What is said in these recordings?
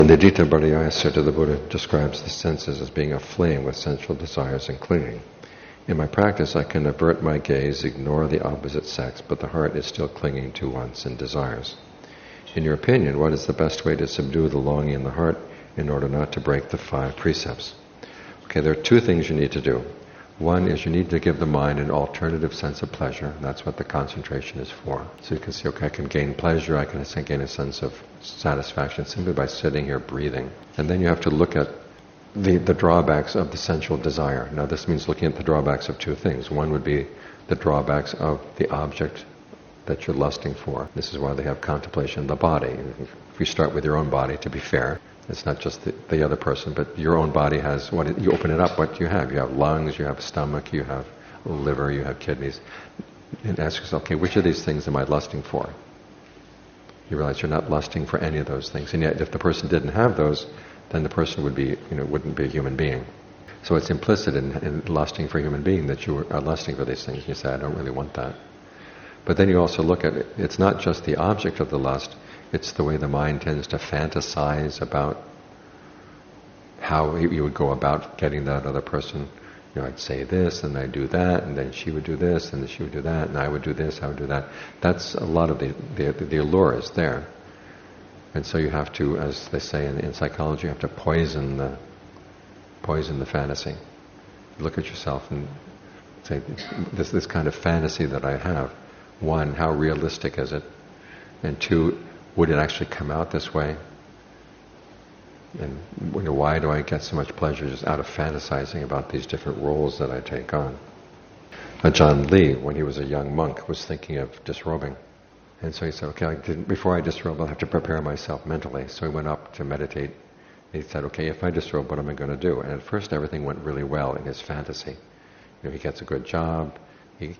In the Dita Bharaya Sutta, the Buddha describes the senses as being aflame with sensual desires and clinging. In my practice, I can avert my gaze, ignore the opposite sex, but the heart is still clinging to wants and desires. In your opinion, what is the best way to subdue the longing in the heart in order not to break the 5 precepts? Okay, there are 2 things you need to do. One is you need to give the mind an alternative sense of pleasure. That's what the concentration is for. So you can see, okay, I can gain pleasure, I can gain a sense of satisfaction simply by sitting here breathing. And then you have to look at the drawbacks of the sensual desire. Now this means looking at the drawbacks of 2 things. One would be the drawbacks of the object that you're lusting for. This is why they have contemplation of the body. If you start with your own body, to be fair, it's not just the other person, but your own body has you open it up, what you have. You have lungs, you have a stomach, you have a liver, you have kidneys. And ask yourself, okay, which of these things am I lusting for? You realize you're not lusting for any of those things. And yet if the person didn't have those, then the person would be, wouldn't be a human being. So it's implicit in lusting for a human being that you are lusting for these things. You say, I don't really want that. But then you also look at it, it's not just the object of the lust, it's the way the mind tends to fantasize about how you would go about getting that other person. I'd say this, and I'd do that, and then she would do this, and then she would do that, and I would do this, I would do that. That's a lot of the allure is there. And so you have to, as they say in psychology, you have to poison the fantasy. Look at yourself and say, this kind of fantasy that I have, 1, how realistic is it? And 2, would it actually come out this way? And why do I get so much pleasure just out of fantasizing about these different roles that I take on? Ajahn Lee, when he was a young monk, was thinking of disrobing. And so he said, okay, before I disrobe, I'll have to prepare myself mentally. So he went up to meditate. He said, okay, if I disrobe, what am I going to do? And at first everything went really well in his fantasy. He gets a good job. Here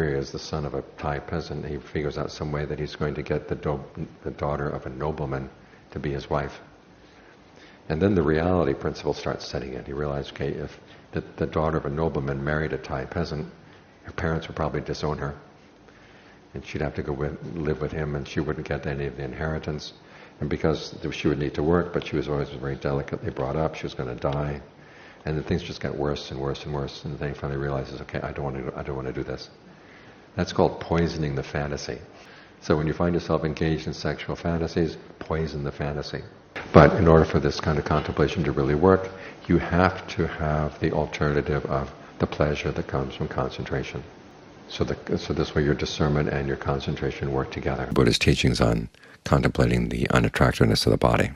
he is, the son of a Thai peasant. He figures out some way that he's going to get the daughter of a nobleman to be his wife. And then the reality principle starts setting in. He realized, okay, if the daughter of a nobleman married a Thai peasant, her parents would probably disown her. And she'd have to go live with him, and she wouldn't get any of the inheritance. And because she would need to work, but she was always very delicately brought up, she was going to die. And then things just got worse and worse and worse. And then he finally realizes, okay, I don't want to do this. That's called poisoning the fantasy. So when you find yourself engaged in sexual fantasies, poison the fantasy. But in order for this kind of contemplation to really work, you have to have the alternative of the pleasure that comes from concentration. So this way your discernment and your concentration work together. Buddha's teachings on contemplating the unattractiveness of the body.